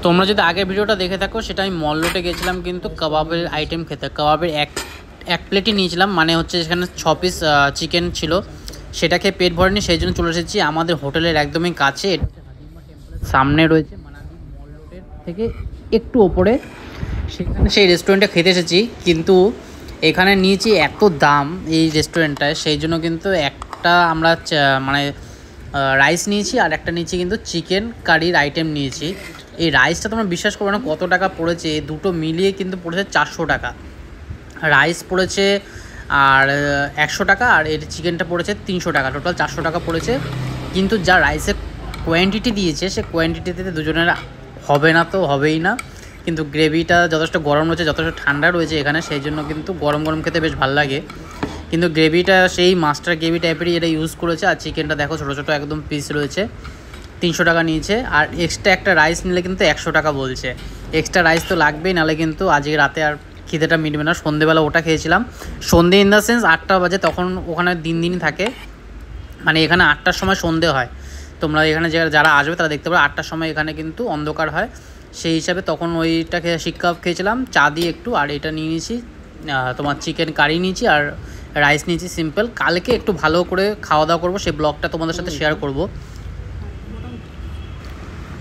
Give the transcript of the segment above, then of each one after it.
তোমরা যদি আগের ভিডিওটা দেখে থাকো, সেটা আমি মল রোডে গেছিলাম কিন্তু কাবাবের আইটেম খেতে। কাবাবের এক প্লেটই নিয়েছিলাম, মানে হচ্ছে এখানে 6 পিস চিকেন ছিল। সেটা খেয়ে পেট ভরেনি, সেই জন্য চলে এসেছি আমাদের হোটেলের একদমই কাছে। সামনে রয়েছে মানালি মল রোডের থেকে একটু ওপরে, সেখানে সেই রেস্টুরেন্টে খেতে এসেছি। কিন্তু এখানে নিয়েছি এত দাম এই রেস্টুরেন্টটায়, সেই জন্য কিন্তু একটা আমরা মানে রাইস নিয়েছি আর একটা নিয়েছি কিন্তু চিকেন কারির আইটেম নিয়েছি। এই রাইসটা তোমরা বিশ্বাস করবে না কত টাকা পড়েছে, দুটো মিলিয়ে কিন্তু পড়েছে 400 টাকা। রাইস পড়েছে আর 100 টাকা, আর এর চিকেনটা পড়েছে 300 টাকা, টোটাল 400 টাকা পড়েছে। কিন্তু যা রাইসের কোয়ান্টিটি দিয়েছে, সে কোয়ান্টিটিতে দুজনের হবে না তো হবেই না। কিন্তু গ্রেভিটা যথেষ্ট গরম রয়েছে, যথেষ্ট ঠান্ডা রয়েছে এখানে, সেই জন্য কিন্তু গরম গরম খেতে বেশ ভালো লাগে। কিন্তু গ্রেভিটা সেই মাস্টার গ্রেভি টাইপেরই এটা ইউজ করেছে। আর চিকেনটা দেখো ছোটো ছোটো একদম পিস রয়েছে, 300 টাকা নিয়েছে। আর এক্সট্রা একটা রাইস নিলে কিন্তু 100 টাকা বলছে। এক্সট্রা রাইস তো লাগবেই, নাহলে কিন্তু আজকে রাতে আর খিদেটা মিটবে না। সন্ধেবেলা ওটা খেয়েছিলাম, সন্ধে ইন দ্য সেন্স 8টা বাজে, তখন ওখানে দিন থাকে, মানে এখানে 8টার সময় সন্ধে হয়। তোমরা এখানে যারা আসবে তারা দেখতে পাবে 8টার সময় এখানে কিন্তু অন্ধকার হয়। সেই হিসাবে তখন ওইটা শিক কাবাব খেয়েছিলাম চা দিয়ে একটু, আর এটা নিয়ে নিয়েছি তোমার চিকেন কারি নিয়েছি আর রাইস নিয়েছি সিম্পল। কালকে একটু ভালো করে খাওয়া দাওয়া করবো, সেই ব্লগটা তোমাদের সাথে শেয়ার করব।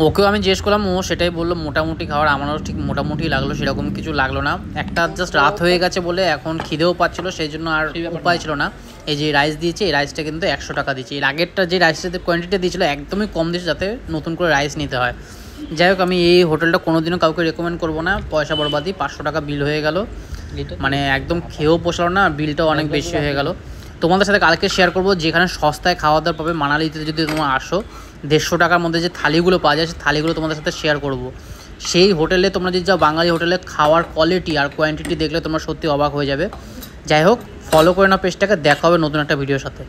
ওকেও আমি জিজ্ঞেস করলাম, ও সেটাই বললো মোটামুটি খাওয়ার। আমারও ঠিক মোটামুটি লাগলো, সেরকম কিছু লাগলো না। একটা জাস্ট রাত হয়ে গেছে বলে এখন খিদেও পাচ্ছিলো, সেই জন্য আর উপায় ছিল না। এই যে রাইস দিয়েছে, এই রাইসটা কিন্তু 100 টাকা দিয়েছে। এর আগেরটা যে রাইসটাতে কোয়ান্টিটি দিয়েছিল একদমই কম দিয়েছে, যাতে নতুন করে রাইস নিতে হয়। যাই হোক, আমি এই হোটেলটা কোনোদিনও কাউকে রেকমেন্ড করবো না। পয়সা বরবাদি, 500 টাকা বিল হয়ে গেল, মানে একদম খেয়েও পোষালো না, বিলটাও অনেক বেশি হয়ে গেল। তোমাদের সাথে কালকে শেয়ার করবো যেখানে সস্তায় খাওয়া দাওয়া পাবে মানালিতে। যদি তোমরা আসো, 150 টাকার মধ্যে যে থালিগুলো পাওয়া যায়, সেই থালিগুলো তোমাদের সাথে শেয়ার করব। সেই হোটেলে তোমরা যদি যাও, বাঙালি হোটেলে, খাওয়ার কোয়ালিটি আর কোয়ান্টিটি দেখলে তোমরা সত্যি অবাক হয়ে যাবে। যাই হোক, ফলো করে নাও পেজটাকে। দেখা হবে নতুন একটা ভিডিওর সাথে।